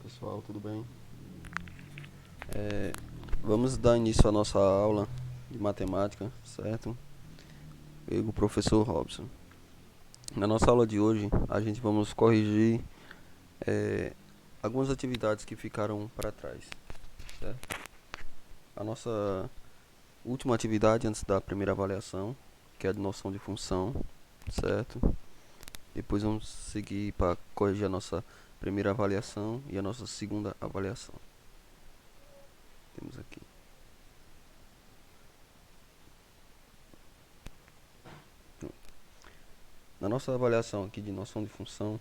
Pessoal, tudo bem? Vamos dar início à nossa aula de matemática, certo? Eu, o professor Robson. Na nossa aula de hoje, a gente vamos corrigir algumas atividades que ficaram para trás, certo? A nossa última atividade antes da primeira avaliação, que é a de noção de função, certo? Depois vamos seguir para corrigir a nossa primeira avaliação e a nossa segunda avaliação. Temos aqui. Na nossa avaliação aqui de noção de função,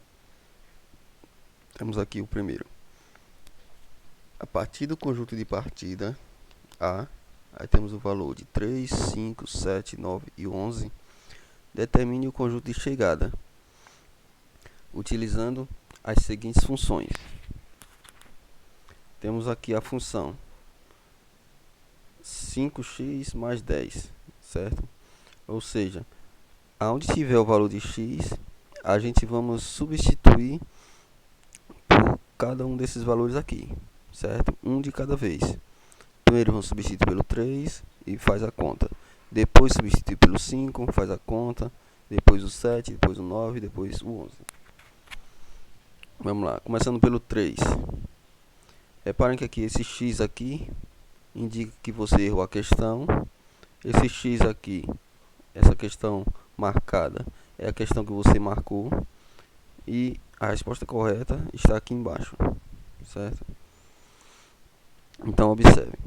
temos aqui o primeiro. A partir do conjunto de partida A, aí temos o valor de 3, 5, 7, 9 e 11. Determine o conjunto de chegada, utilizando as seguintes funções. Temos aqui a função 5x mais 10, certo? Ou seja, aonde tiver o valor de x, a gente vamos substituir por cada um desses valores aqui, certo? Um de cada vez. Primeiro vamos substituir pelo 3 e faz a conta. Depois substituir pelo 5, faz a conta. Depois o 7, depois o 9, depois o 11. Vamos lá, começando pelo 3. Reparem que aqui esse x aqui indica que você errou a questão. Esse x aqui, essa questão marcada, é a questão que você marcou. E a resposta correta está aqui embaixo, certo? Então observe.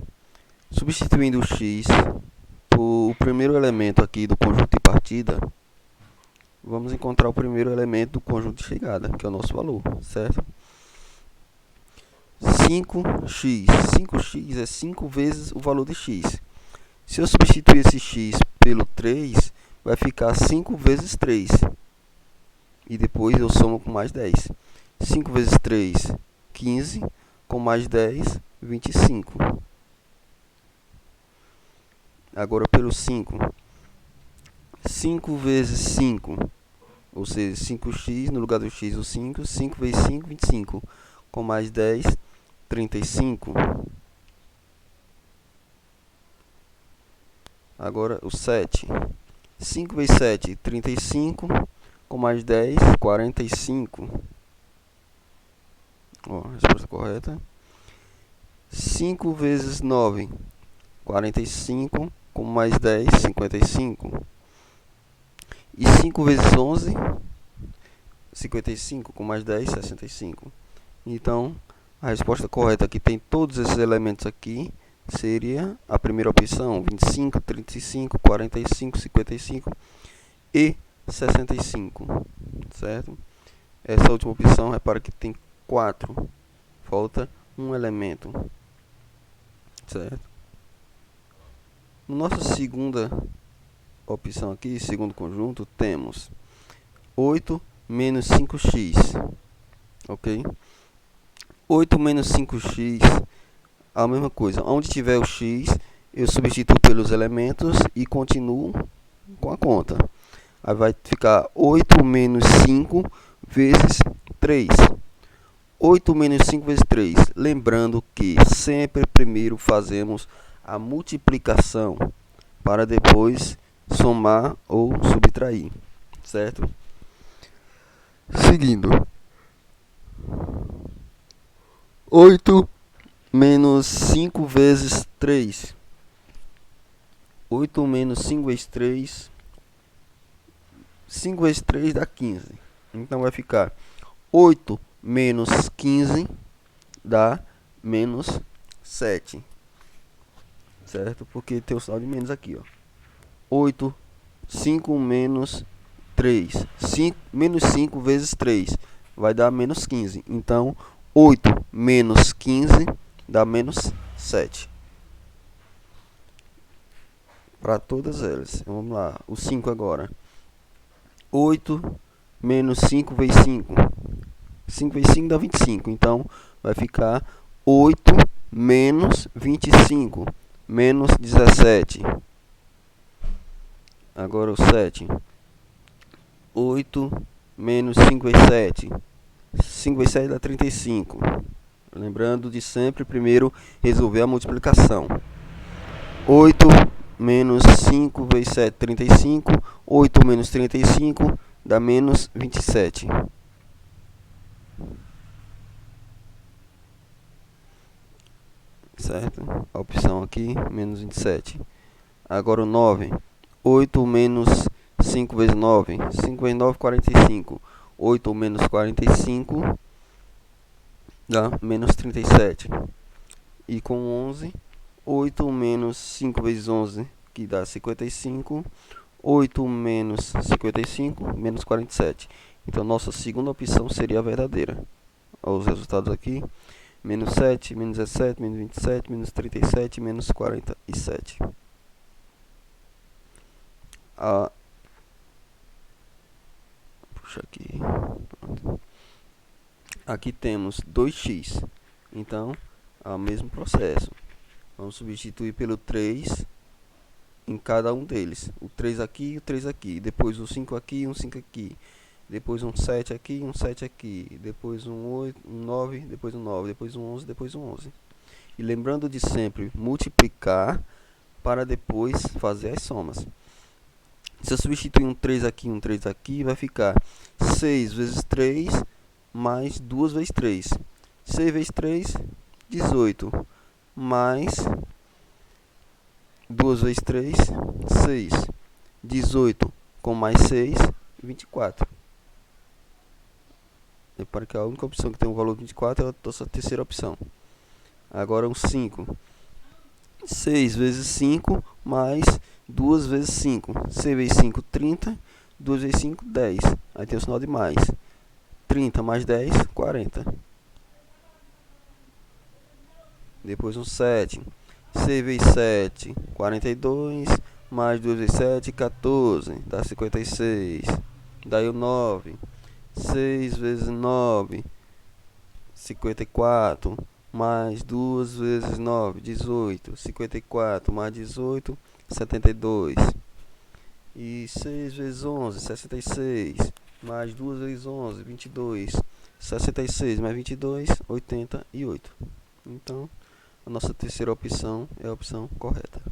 Substituindo o x por o primeiro elemento aqui do conjunto de partida, vamos encontrar o primeiro elemento do conjunto de chegada, que é o nosso valor, certo? 5x. 5x é 5 vezes o valor de x. Se eu substituir esse x pelo 3, vai ficar 5 vezes 3. E depois eu somo com mais 10. 5 vezes 3, 15. Com mais 10, 25. Agora pelo 5. 5 vezes 5, ou seja, 5x, no lugar do x o 5. 5 vezes 5, 25. Com mais 10, 35. Agora o 7. 5 vezes 7, 35. Com mais 10, 45. Ó, a resposta correta. 5 vezes 9, 45. Com mais 10, 55. E 5 vezes 11, 55. Com mais 10, 65. Então, a resposta correta que tem todos esses elementos aqui seria a primeira opção, 25, 35, 45, 55 e 65, certo? Essa última opção, repara que tem 4, falta um elemento, certo? Na nossa segunda opção aqui, segundo conjunto, temos 8 menos 5x, ok? 8 menos 5x, a mesma coisa. Onde tiver o x, eu substituo pelos elementos e continuo com a conta. Aí vai ficar 8 menos 5 vezes 3. 8 menos 5 vezes 3. Lembrando que sempre primeiro fazemos a multiplicação para depois somar ou subtrair, certo? Seguindo. 8 menos 5 vezes 3. 8 menos 5 vezes 3. 5 vezes 3 dá 15. Então vai ficar 8 menos 15 dá menos 7. Certo? Porque tem o sinal de menos aqui, ó. 8, 5 menos 3. Menos 5 vezes 3 vai dar menos 15. Então, 8 menos 15 dá menos 7. Para todas elas. Vamos lá. O 5 agora. 8 menos 5 vezes 5. 5 vezes 5 dá 25. Então, vai ficar 8 menos 25. Menos 17. Agora o 7. 8 menos 5 vezes 7. 5 vezes 7 dá 35. Lembrando de sempre primeiro resolver a multiplicação. 8 menos 5 vezes 7, 35. 8 menos 35 dá menos 27. Certo? A opção aqui, menos 27. Agora o 9. 8 menos 5 vezes 9. 5 vezes 9, 45. 8 menos 45 dá menos 37. E com 11, 8 menos 5 vezes 11, que dá 55. 8 menos 55, menos 47. Então, nossa segunda opção seria a verdadeira. Olha os resultados aqui. Menos 7, menos 17, menos 27, menos 37, menos 47. Puxa aqui. Pronto. Aqui temos 2x. Então, é o mesmo processo. Vamos substituir pelo 3 em cada um deles. O 3 aqui e o 3 aqui. Depois o 5 aqui e um 5 aqui. Depois um 7 aqui e um 7 aqui. Depois um 8, um 9, depois um 9, depois um 11, depois um 11. E lembrando de sempre multiplicar para depois fazer as somas. Se eu substituir um 3 aqui e um 3 aqui, vai ficar 6 vezes 3 mais 2 vezes 3. 6 vezes 3, 18. Mais 2 vezes 3, 6. 18 com mais 6, 24. Repare que a única opção que tem o valor 24 é a nossa terceira opção. Agora um 5. 6 vezes 5 mais 2 vezes 5. 6 vezes 5, 30. 2 vezes 5, 10. Aí tem o sinal de mais. 30 mais 10, 40. Depois um 7. 6 vezes 7, 42. Mais 2 vezes 7, 14. Dá 56. Daí o 9. 6 vezes 9, 54. Mais 2 vezes 9, 18. 54 mais 18, 72. E 6 vezes 11, 66. Mais 2 vezes 11, 22. 66 mais 22, 88. Então, a nossa terceira opção é a opção correta.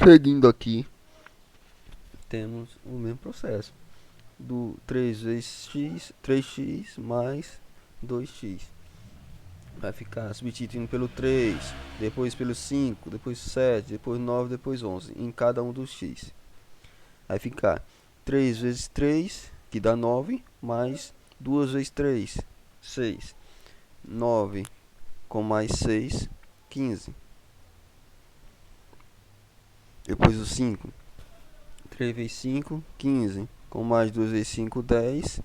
Seguindo aqui, temos o mesmo processo. Do 3 vezes x, 3x mais 2x. Vai ficar substituindo pelo 3, depois pelo 5, depois 7, depois 9, depois 11, em cada um dos x. Vai ficar 3 vezes 3, que dá 9, mais 2 vezes 3, 6. 9 com mais 6, 15. Depois o 5. 3 vezes 5, 15. Com mais 2 vezes 5, 10.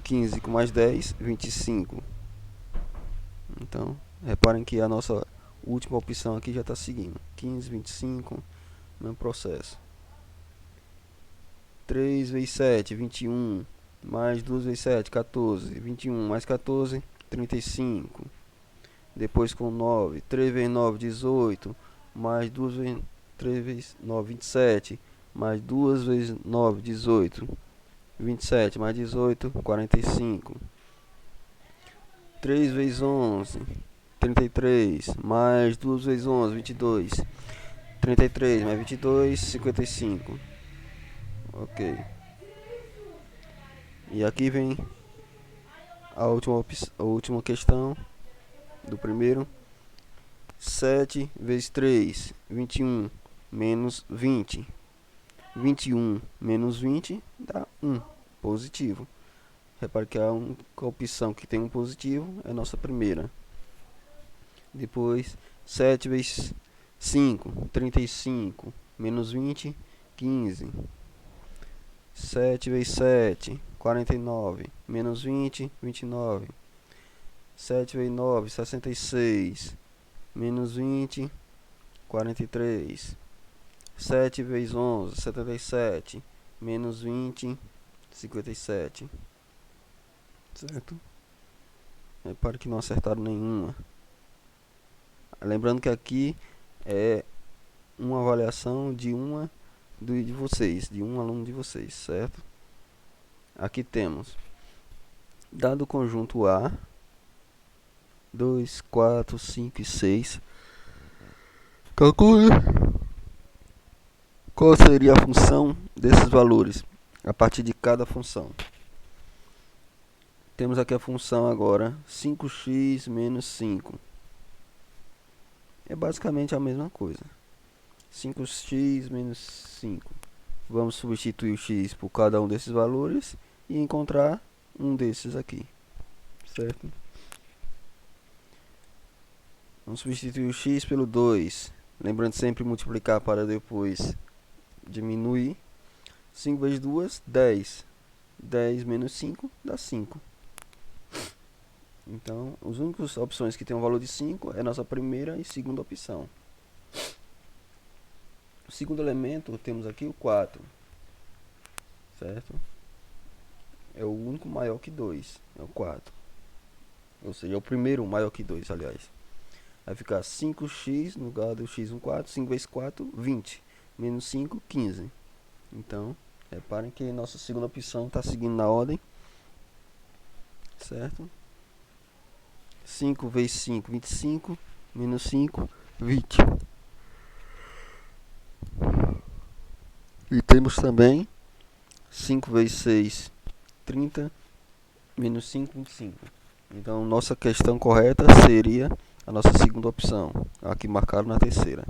15 com mais 10, 25. Então, reparem que a nossa última opção aqui já está seguindo. 15, 25, mesmo processo. 3 vezes 7, 21. Mais 2 vezes 7, 14. 21 mais 14, 35. Depois com 9. 3 vezes 9, 18. Mais 2 vezes 3 vezes 9, 27. Mais 2 vezes 9, 18. 27 mais 18, 45. 3 vezes 11, 33. Mais 2 vezes 11, 22. 33 mais 22, 55. Ok. E aqui vem a última questão do primeiro. 7 vezes 3, 21. Menos 20. 21 menos 20 dá 1, positivo. Repare que a única opção que tem um positivo é a nossa primeira. Depois, 7 vezes 5, 35. Menos 20, 15. 7 vezes 7, 49. Menos 20, 29. 7 vezes 9, 66. Menos 20, 43. 7 vezes 11, 77. Menos 20, 57. Certo? Repare que não acertaram nenhuma. Lembrando que aqui é uma avaliação de de vocês, de um aluno de vocês, certo? aqui temos, dado o conjunto A, 2, 4, 5 e 6, calcule qual seria a função desses valores a partir de cada função. Temos aqui a função agora 5x menos 5. É basicamente a mesma coisa. 5x menos 5. Vamos substituir o x por cada um desses valores e encontrar um desses aqui, certo? Vamos substituir o x pelo 2. Lembrando sempre multiplicar para depois diminuir. 5 vezes 2, 10. 10 menos 5 dá 5. Então, as únicas opções que tem um valor de 5 é a nossa primeira e segunda opção. O segundo elemento, temos aqui o 4. Certo? É o único maior que 2. É o 4. Ou seja, é o primeiro maior que 2, aliás. Vai ficar 5x, no lugar do x, 4. 5 vezes 4, 20. Menos 5, 15. Então, reparem que nossa segunda opção está seguindo na ordem. Certo? 5 vezes 5, 25. Menos 5, 20. E temos também 5 vezes 6, 30. Menos 5, 25. Então, nossa questão correta seria a nossa segunda opção. Aqui marcado na terceira.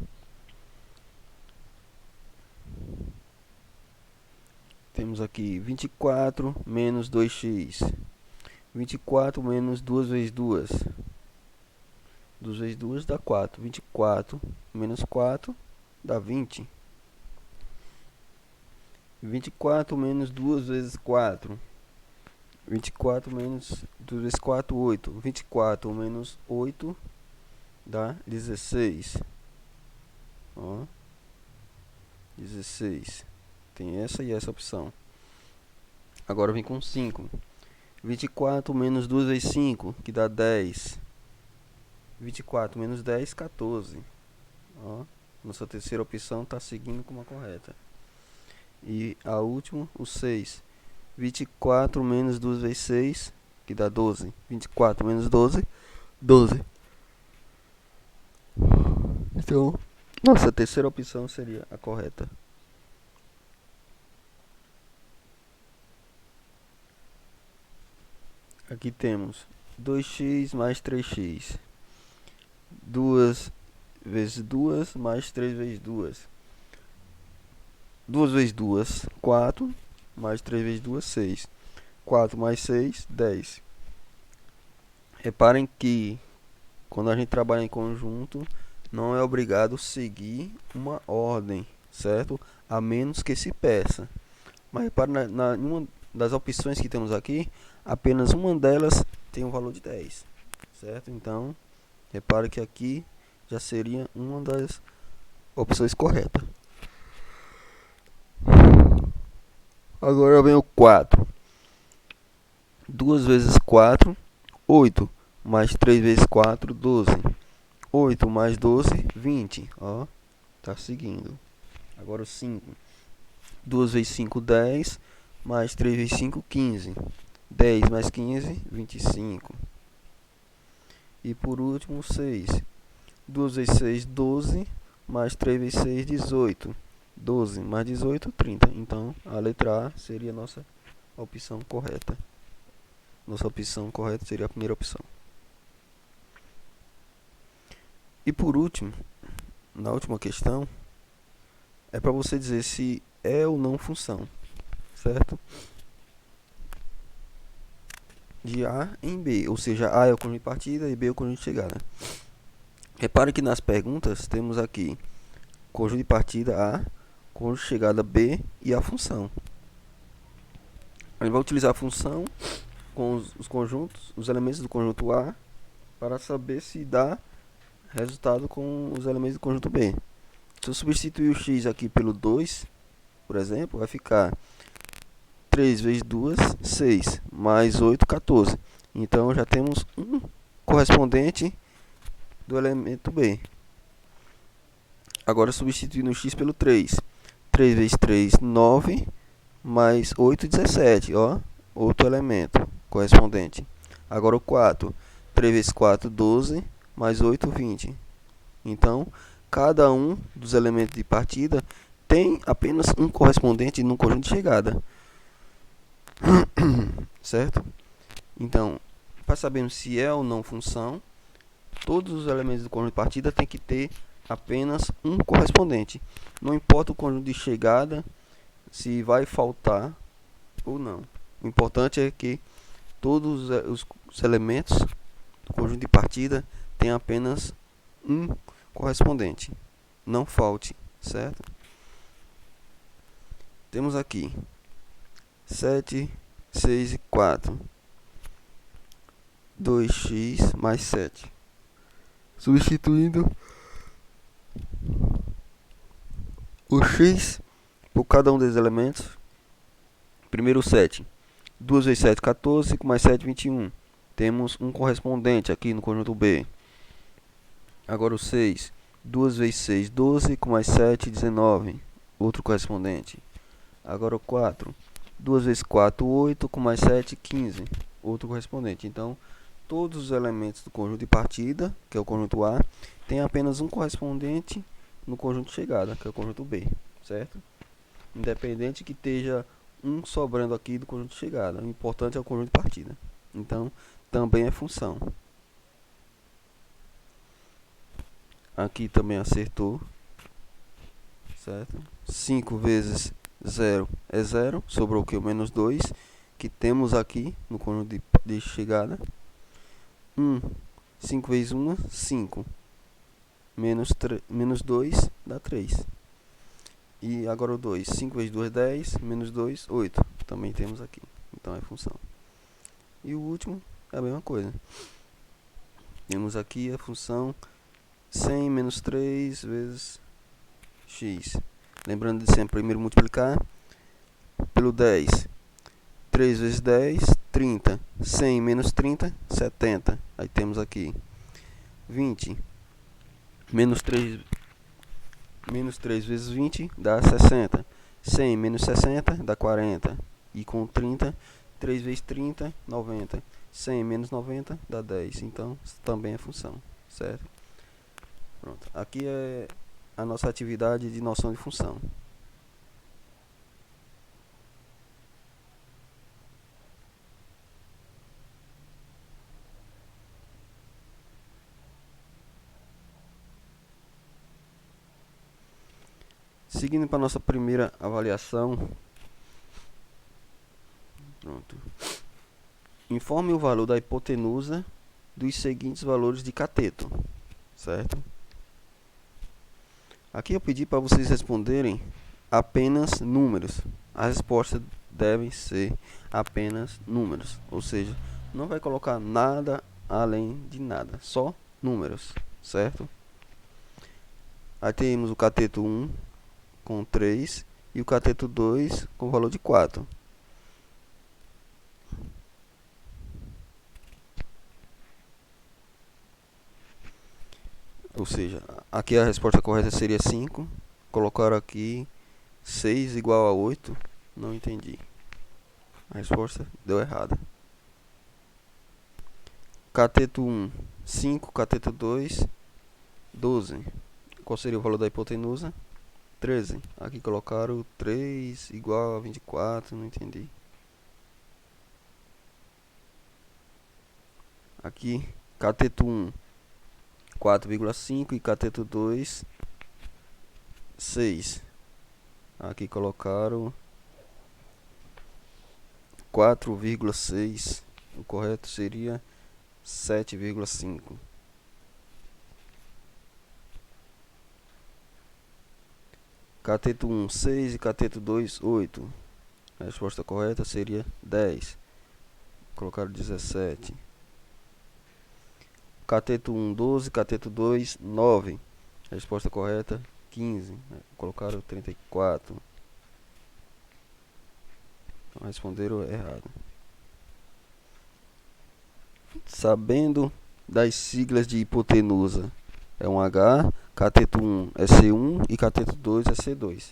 Temos aqui 24 menos 2x. 24 menos 2 vezes 2. 2 vezes 2 dá 4. 24 menos 4 dá 20. 24 menos 2 vezes 4. 24 menos 2 vezes 4, 8. 24 menos 8 dá 16. Ó. 16. Tem essa e essa opção. Agora vem com 5. 24 menos 2 vezes 5, que dá 10. 24 menos 10, 14. Ó, nossa terceira opção está seguindo como a correta. E a última, o 6. 24 menos 2 vezes 6, que dá 12. 24 menos 12, 12. Então, nossa terceira opção seria a correta. Aqui temos 2x mais 3x. 2 vezes 2 mais 3 vezes 2. 2 vezes 2, 4. Mais 3 vezes 2, 6. 4 mais 6, 10. Reparem que quando a gente trabalha em conjunto, não é obrigado seguir uma ordem, certo? A menos que se peça. Mas reparem, em uma das opções que temos aqui, apenas uma delas tem um valor de 10, certo? Então, repare que aqui já seria uma das opções corretas. Agora vem o 4. 2 vezes 4, 8. Mais 3 vezes 4, 12. 8 mais 12, 20. Ó, tá seguindo. Agora o 5. 2 vezes 5, 10. Mais 3 vezes 5, 15. 10 mais 15, 25. E por último, o 6. 2 vezes 6, 12. Mais 3 vezes 6, 18. 12 mais 18, 30. Então, a letra A seria a nossa opção correta. Nossa opção correta seria a primeira opção. E por último, na última questão, é para você dizer se é ou não função, certo? De A em B, ou seja, A é o conjunto de partida e B é o conjunto de chegada. Repare que nas perguntas temos aqui conjunto de partida A, conjunto de chegada B e a função. A gente vai utilizar a função com os conjuntos, os elementos do conjunto A, para saber se dá resultado com os elementos do conjunto B. Se eu substituir o x aqui pelo 2, por exemplo, vai ficar 3 vezes 2, 6, mais 8, 14. Então, já temos um correspondente do elemento B. Agora, substituindo o x pelo 3. 3 vezes 3, 9, mais 8, 17. Ó, outro elemento correspondente. Agora o 4. 3 vezes 4, 12, mais 8, 20. Então, cada um dos elementos de partida tem apenas um correspondente no conjunto de chegada. Certo? Então, para sabermos se é ou não função, todos os elementos do conjunto de partida tem que ter apenas um correspondente. Não importa o conjunto de chegada, se vai faltar ou não. O importante é que todos os elementos do conjunto de partida têm apenas um correspondente. Não falte, certo? Temos aqui 7, 6 e 4. 2x mais 7. Substituindo o x por cada um dos elementos. Primeiro o 7. 2 vezes 7, 14, com mais 7, 21. Temos um correspondente aqui no conjunto B. Agora o 6. 2 vezes 6, 12, com mais 7, 19. Outro correspondente. Agora o 4. 2 vezes 4, 8, com mais 7, 15. Outro correspondente. Então, todos os elementos do conjunto de partida, que é o conjunto A, tem apenas um correspondente no conjunto de chegada, que é o conjunto B, certo? Independente que esteja um sobrando aqui do conjunto de chegada, o importante é o conjunto de partida. Então, também é função. Aqui também acertou, certo? 5 vezes 0 é 0, sobrou o que? O menos 2, que temos aqui no conjunto de chegada. 5 vezes 1, 5. Menos 2 dá 3. E agora o 2. 5 vezes 2, 10. Menos 2, 8. Também temos aqui. Então é função. E o último é a mesma coisa. Temos aqui a função 100 menos 3 vezes x. Lembrando de sempre primeiro multiplicar pelo 10. 3 vezes 10, 30. 100 menos 30, 70. Aí temos aqui 20. Menos 3 vezes 20 dá 60. 100 menos 60 dá 40. E com 30, 3 vezes 30, 90. 100 menos 90 dá 10. Então, também é função, certo? Pronto. Aqui é a nossa atividade de noção de função. Seguindo para a nossa primeira avaliação. Pronto. Informe o valor da hipotenusa dos seguintes valores de cateto, certo? Aqui eu pedi para vocês responderem apenas números. As respostas devem ser apenas números, ou seja, não vai colocar nada além de nada, só números, certo? Aí temos o cateto 1 com 3 e o cateto 2 com valor de 4. Ou seja, aqui a resposta correta seria 5. Colocar aqui 6 igual a 8. Não entendi. A resposta deu errada. Cateto 1, 5. Cateto 2, 12. Qual seria o valor da hipotenusa? 13. Aqui colocaram 3 igual a 24. Não entendi. Aqui, cateto 1, 4,5 e cateto 2, 6. Aqui colocaram 4,6. O correto seria 7,5. Cateto 1, 6 e cateto 2, 8. A resposta correta seria 10. Colocaram 17. Cateto 1, 12, cateto 2, 9. A resposta correta, 15. Colocaram 34. Então responderam errado. Sabendo das siglas de hipotenusa, é um H, cateto 1 é C1 e cateto 2 é C2.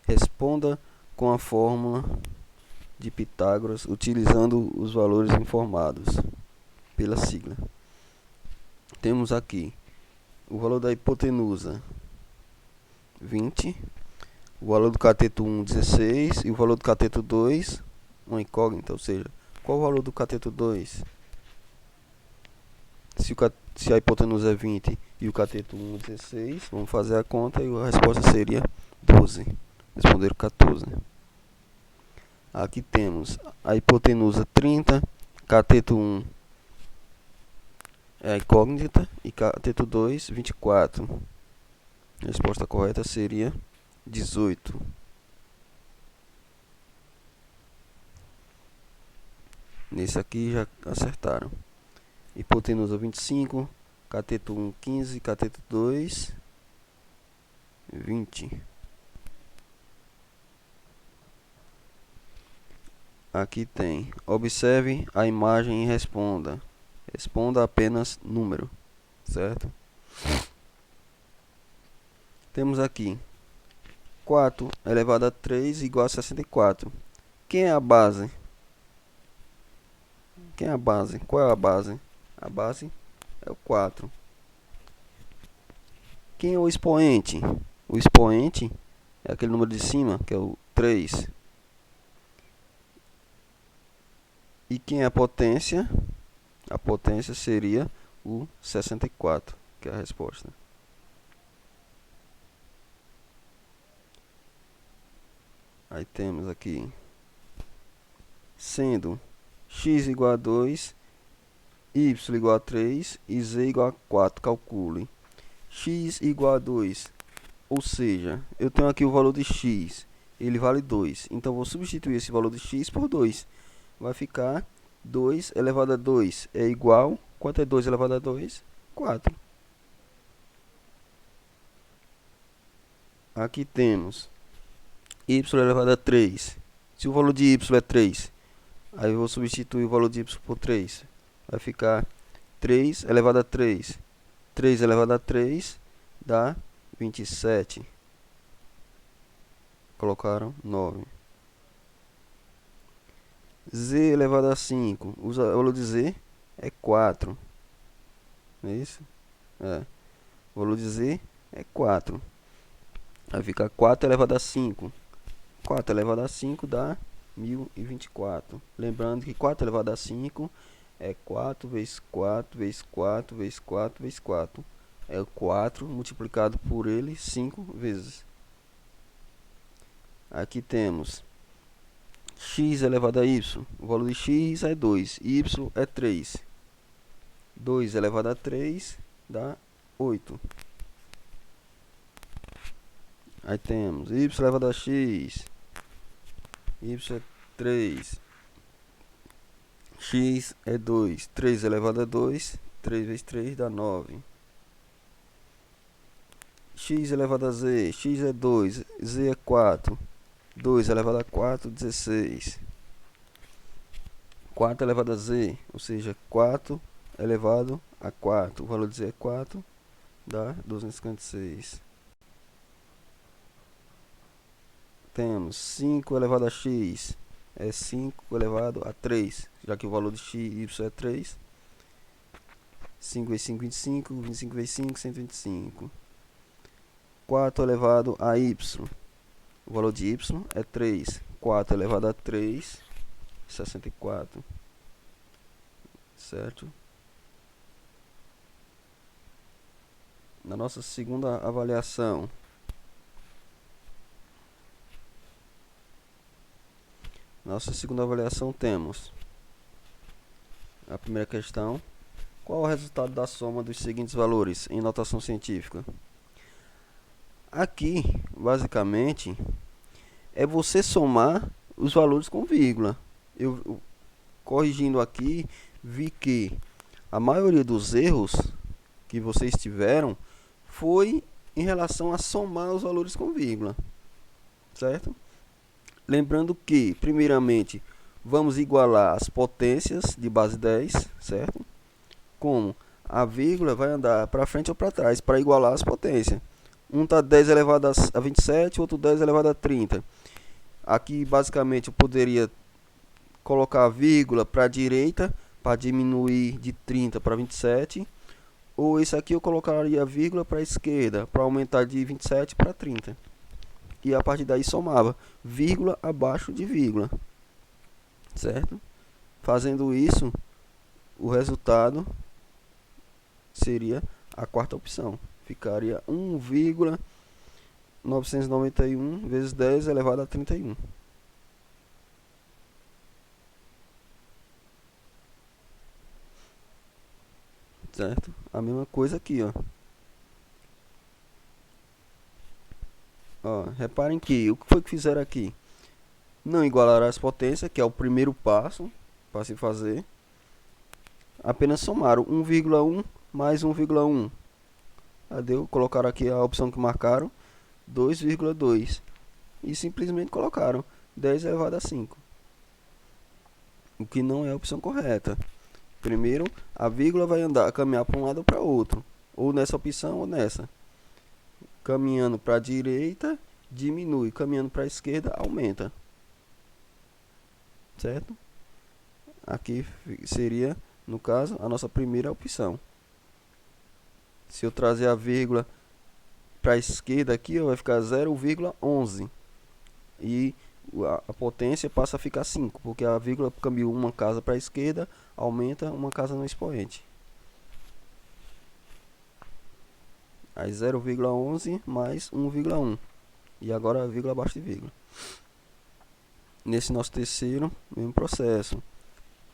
Responda com a fórmula de Pitágoras utilizando os valores informados pela sigla. Temos aqui o valor da hipotenusa 20, o valor do cateto 1 16 e o valor do cateto 2 uma incógnita, ou seja, qual o valor do cateto 2? Se a hipotenusa é 20 e o cateto 1 é 16, vamos fazer a conta e a resposta seria 12. Responderam 14. Aqui temos a hipotenusa 30, cateto 1 é a incógnita e cateto 2, 24. A resposta correta seria 18. Nesse aqui já acertaram. Hipotenusa 25, cateto 1, 15, cateto 2, 20. Aqui tem, observe a imagem e responda. Responda apenas número, certo? Temos aqui 4 elevado a 3 igual a 64. Quem é a base? Quem é a base? Qual é a base? A base é o 4. Quem é o expoente? O expoente é aquele número de cima, que é o 3. E quem é a potência? A potência seria o 64, que é a resposta. Aí temos aqui, sendo x igual a 2, y igual a 3 e z igual a 4. Calcule. X igual a 2, ou seja, eu tenho aqui o valor de x, ele vale 2. Então, vou substituir esse valor de x por 2. Vai ficar 2 elevado a 2 é igual... Quanto é 2 elevado a 2? 4. Aqui temos y elevado a 3. Se o valor de y é 3, aí eu vou substituir o valor de y por 3. Vai ficar 3 elevado a 3. 3 elevado a 3 dá 27. Colocaram 9. Z elevado a 5. O valor de z é 4. Não é isso? É. O valor de z é 4. Vai ficar 4 elevado a 5. 4 elevado a 5 dá 1024. Lembrando que 4 elevado a 5 é 4 vezes 4 vezes 4 vezes 4 vezes 4. É o 4 multiplicado por ele 5 vezes. Aqui temos x elevado a y. O valor de x é 2. Y é 3. 2 elevado a 3 dá 8. Aí temos y elevado a x. Y é 3. X é 2. 3 elevado a 2. 3 vezes 3 dá 9. X elevado a z. X é 2. Z é 4. 2 elevado a 4, 16. 4 elevado a z, ou seja, 4 elevado a 4. O valor de z é 4, dá 256. Temos 5 elevado a x, é 5 elevado a 3, já que o valor de x e y é 3. 5 vezes 5, 25, 25 vezes 5, 125. 4 elevado a y, o valor de y é 3. 4 elevado a 3, 64. Certo? Na nossa segunda avaliação, temos a primeira questão. Qual é o resultado da soma dos seguintes valores em notação científica? Aqui, basicamente, é você somar os valores com vírgula. Eu corrigindo aqui, vi que a maioria dos erros que vocês tiveram foi em relação a somar os valores com vírgula, certo? Lembrando que, primeiramente, vamos igualar as potências de base 10, certo? Como a vírgula vai andar para frente ou para trás para igualar as potências. Um está 10 elevado a 27, outro 10 elevado a 30. Aqui, basicamente, eu poderia colocar a vírgula para a direita para diminuir de 30 para 27, ou esse aqui eu colocaria a vírgula para a esquerda para aumentar de 27 para 30. E a partir daí somava vírgula abaixo de vírgula, certo? Fazendo isso, o resultado seria a quarta opção. Ficaria 1,991 vezes 10 elevado a 31. Certo? A mesma coisa aqui, ó. Ó, reparem que o que foi que fizeram aqui? Não igualar as potências, que é o primeiro passo para se fazer. Apenas somaram 1,1 mais 1,1. Deu, colocaram aqui a opção que marcaram, 2,2. E simplesmente colocaram 10 elevado a 5. O que não é a opção correta. Primeiro, a vírgula vai caminhar para um lado ou para outro. Ou nessa opção ou nessa. Caminhando para a direita, diminui. Caminhando para a esquerda, aumenta. Certo? Aqui seria, no caso, a nossa primeira opção. Se eu trazer a vírgula para a esquerda aqui, ó, vai ficar 0,11. E a potência passa a ficar 5, porque a vírgula cambiou uma casa para a esquerda, aumenta uma casa no expoente. Aí 0,11 mais 1,1. E agora a vírgula abaixo de vírgula. Nesse nosso terceiro, mesmo processo.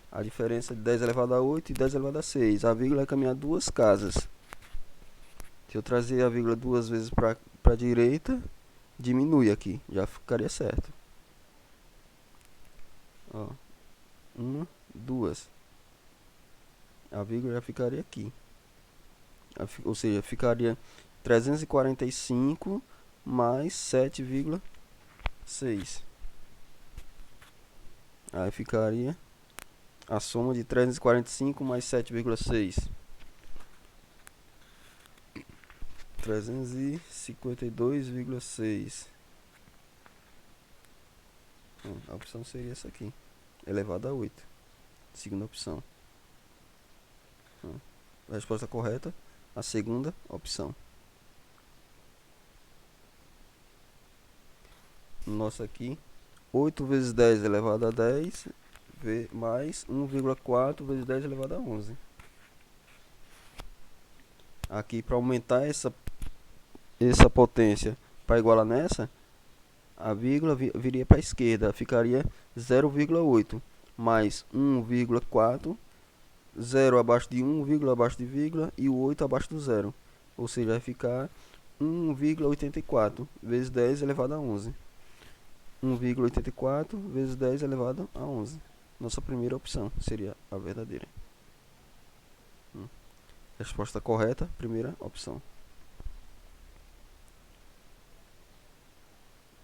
A diferença de 10 elevado a 8 e 10 elevado a 6. A vírgula vai caminhar duas casas. Se eu trazer a vírgula duas vezes para a direita, diminui aqui. Já ficaria certo. Ó, uma, duas. A vírgula já ficaria aqui. Ou seja, ficaria 345 mais 7,6. Aí ficaria a soma de 345 mais 7,6. 352,6. A opção seria essa aqui, elevado a 8. Segunda opção. A resposta correta, a segunda opção. Nossa aqui, 8 vezes 10 elevado a 10 mais 1,4 vezes 10 elevado a 11. Aqui, para aumentar essa potência para igualar nessa, a vírgula viria para a esquerda, ficaria 0,8 mais 1,4, 0 abaixo de 1, vírgula abaixo de vírgula e o 8 abaixo do zero. Ou seja, vai ficar 1,84 vezes 10 elevado a 11. 1,84 vezes 10 elevado a 11. Nossa primeira opção seria a verdadeira. Resposta correta, primeira opção.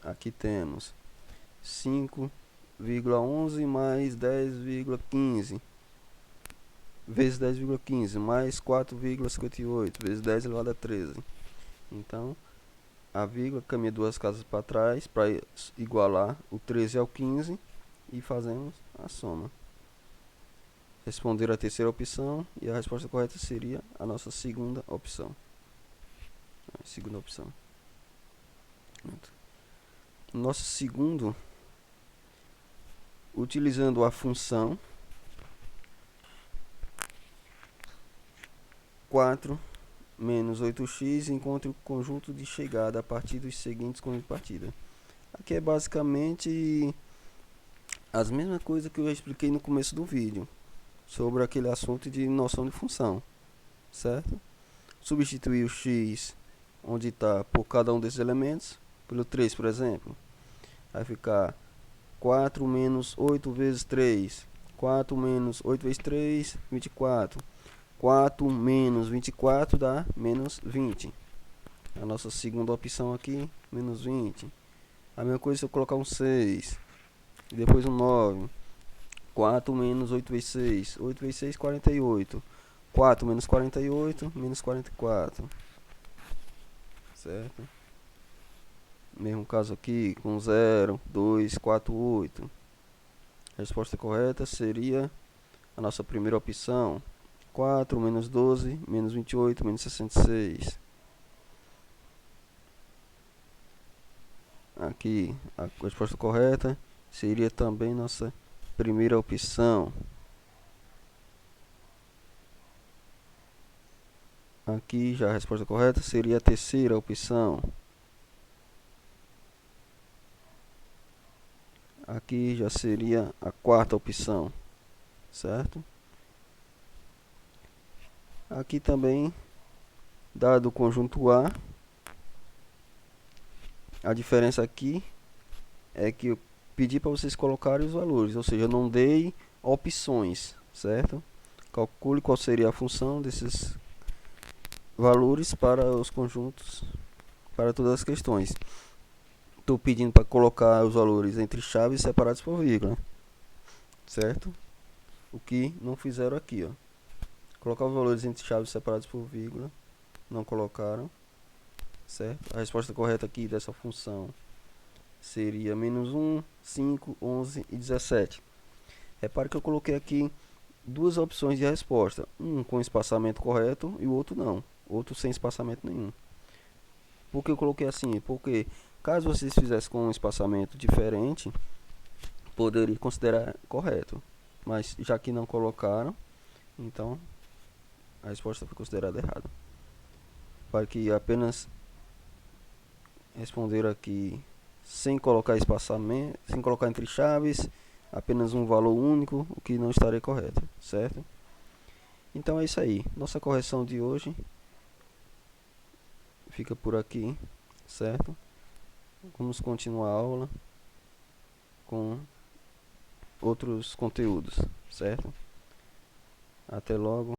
Aqui temos 5,11 mais 10,15 vezes 10,15 mais 4,58 vezes 10 elevado a 13. Então, a vírgula caminha duas casas para trás para igualar o 13 ao 15 e fazemos a soma. Responder a terceira opção e a resposta correta seria a nossa segunda opção. Segunda opção. Nosso segundo, utilizando a função 4 menos 8x, encontre o conjunto de chegada a partir dos seguintes conjuntos de partida. Aqui é basicamente as mesmas coisas que eu já expliquei no começo do vídeo, sobre aquele assunto de noção de função, certo? Substituir o x onde está por cada um desses elementos, pelo 3, por exemplo. Vai ficar 4 menos 8 vezes 3. 4 menos 8 vezes 3, 24. 4 menos 24 dá menos 20. A nossa segunda opção aqui, menos 20. A mesma coisa se eu colocar um 6. E depois um 9. 4 menos 8 vezes 6. 8 vezes 6, 48. 4 menos 48, menos 44. Certo? Mesmo caso aqui, com 0, 2, 4, 8. A resposta correta seria a nossa primeira opção: 4 menos 12 menos 28 menos 66. Aqui a resposta correta seria também nossa primeira opção. Aqui já a resposta correta seria a terceira opção. Aqui já seria a quarta opção, certo? Aqui também, dado o conjunto a diferença aqui é que eu pedi para vocês colocarem os valores, ou seja, eu não dei opções, certo? Calcule qual seria a função desses valores para os conjuntos, para todas as questões. Estou pedindo para colocar os valores entre chaves separados por vírgula, certo? O que não fizeram aqui, ó. Colocar os valores entre chaves separados por vírgula, não colocaram, certo? A resposta correta aqui dessa função seria menos 1, 5, 11 e 17. Repare que eu coloquei aqui duas opções de resposta, um com espaçamento correto e o outro não, outro sem espaçamento nenhum. Por que eu coloquei assim? Porque caso vocês fizessem com um espaçamento diferente, poderia considerar correto, mas já que não colocaram, então a resposta foi considerada errada. Para que apenas responderam aqui sem colocar espaçamento, sem colocar entre chaves, apenas um valor único, o que não estaria correto, certo? Então é isso aí. Nossa correção de hoje fica por aqui, certo? Vamos continuar a aula com outros conteúdos, certo? Até logo.